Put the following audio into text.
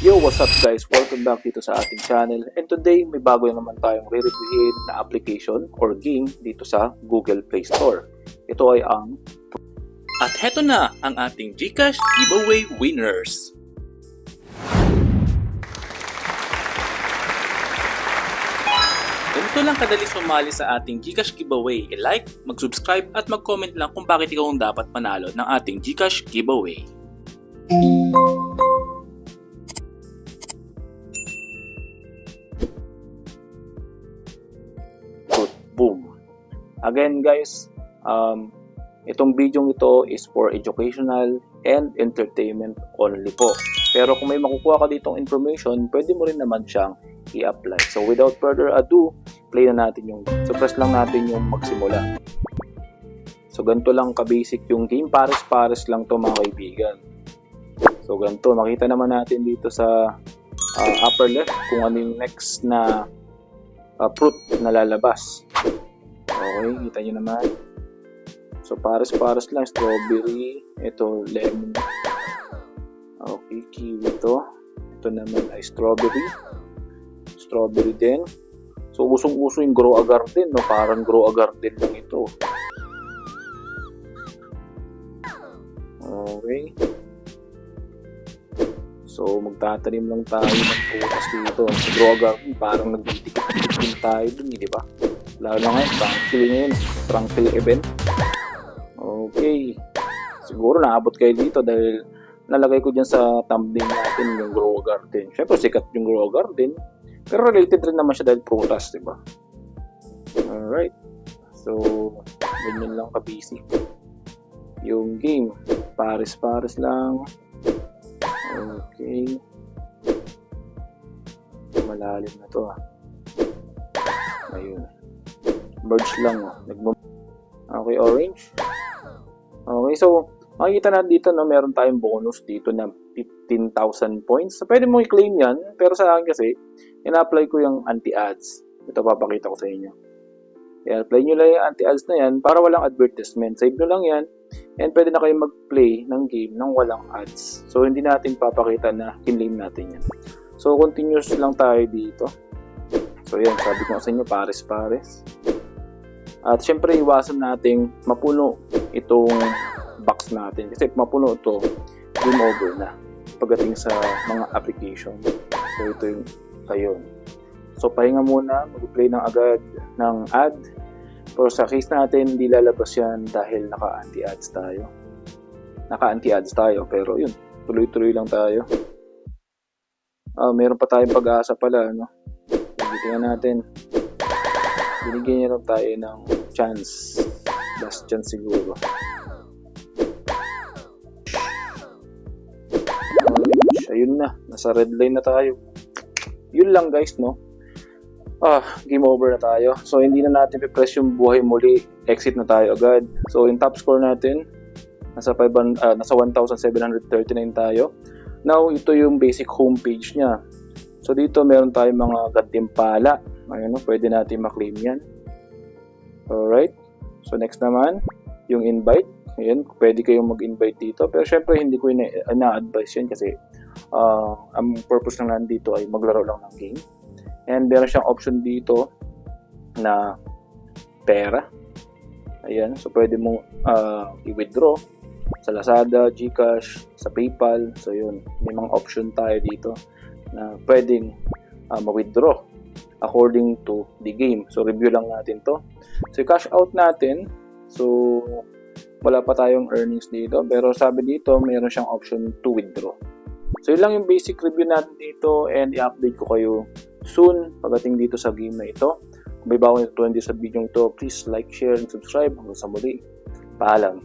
Yo, what's up guys? Welcome back dito sa ating channel. And today, may bago naman tayong re-reviewin na application or game dito sa Google Play Store. Ito ay ang... At heto na ang ating GCash giveaway winners. Ganito lang kadali sumali sa ating GCash giveaway. I-like, mag-subscribe at mag-comment lang kung bakit ikaw ang dapat manalo ng ating GCash giveaway. Boom! Again guys, itong video ito is for educational and entertainment only po. Pero kung may makukuha ka ditong information, pwede mo rin naman siyang i-apply. So without further ado, play na natin yung, so press lang natin yung magsimula. So ganito lang ka-basic yung game, pares-pares lang to mga kaibigan. So ganito, makita naman natin dito sa upper left kung ano yung next na fruit na lalabas. Okay, kita nyo naman. So pares-pares lang, strawberry, ito lemon. Okay, kiwi to. Ito naman ay strawberry. Strawberry din. So usong-uso yung grow a garden, no? Parang grow a garden lang ito. Okay. So magtatanim lang tayo ng prutas dito. Sa grow a garden, parang nagdidikit-dikit tayo dun, di ba? Lalo na ngayon, tranquil ngayon. Tranquil event. Okay. Siguro naabot kayo dito dahil nalagay ko dyan sa thumbnail natin yung grow a garden. Siyempre sikat yung grow a garden. Pero related rin naman siya dahil prutas, di ba? Alright. So, ganyan lang ka-basic. Yung game, pares-pares lang. Okay. Malalim na to Ayun. Merge lang Okay, orange. Okay, so makikita na dito meron tayong bonus dito na 15,000 points. So pwede mo i-claim yan, pero sa akin kasi ina-apply ko yung anti-ads. Ito papakita ko sa inyo. I-apply nyo lang yung anti-ads na yan para walang advertisement. Save nyo lang yan and pwede na kayo mag-play ng game nang walang ads. So hindi natin papakita na kinlaim natin yan. So continuous lang tayo dito. So yan, sabi ko sa inyo, pares-pares. At syempre iwasan nating mapuno itong box natin. Kasi mapuno ito, game over na pagdating sa mga application. So ito yung ayun. So pahinga muna, mag-play ng agad ng ad. Pero sa case natin, hindi lalabas yan dahil naka-anti-ads tayo. Naka-anti-ads tayo, pero yun, tuloy-tuloy lang tayo. Meron pa tayong pag-asa pala, no? Tingnan natin. Binigyan niya lang tayo ng chance. Last chance siguro. Ayun na. Nasa red line na tayo. Yun lang guys, no? Game over na tayo. So, hindi na natin pipress yung buhay muli. Exit na tayo agad. So, yung top score natin, nasa 1,739 tayo. Now, ito yung basic homepage niya. So, dito meron tayong mga gantimpala. Ayun, pwede natin maklaim yan. Alright. So, next naman, yung invite. Ayan, pwede kayong mag-invite dito. Pero, syempre, hindi ko ina-advise yan kasi ang purpose lang nandito ay maglaro lang ng game. And meron siyang option dito na pera. Ayan. So, pwede mong i-withdraw sa Lazada, GCash, sa PayPal. So, yun. May mga option tayo dito na pwedeng ma-withdraw according to the game. So, review lang natin to. So, cash out natin. So, wala pa tayong earnings dito. Pero sabi dito, mayroon siyang option to withdraw. So, yun lang yung basic review natin dito and i-update ko kayo soon pagdating dito sa game na ito. Kung may bago natutunan dito sa video ito, please like, share, and subscribe. Hanggang sa muli. Paalam.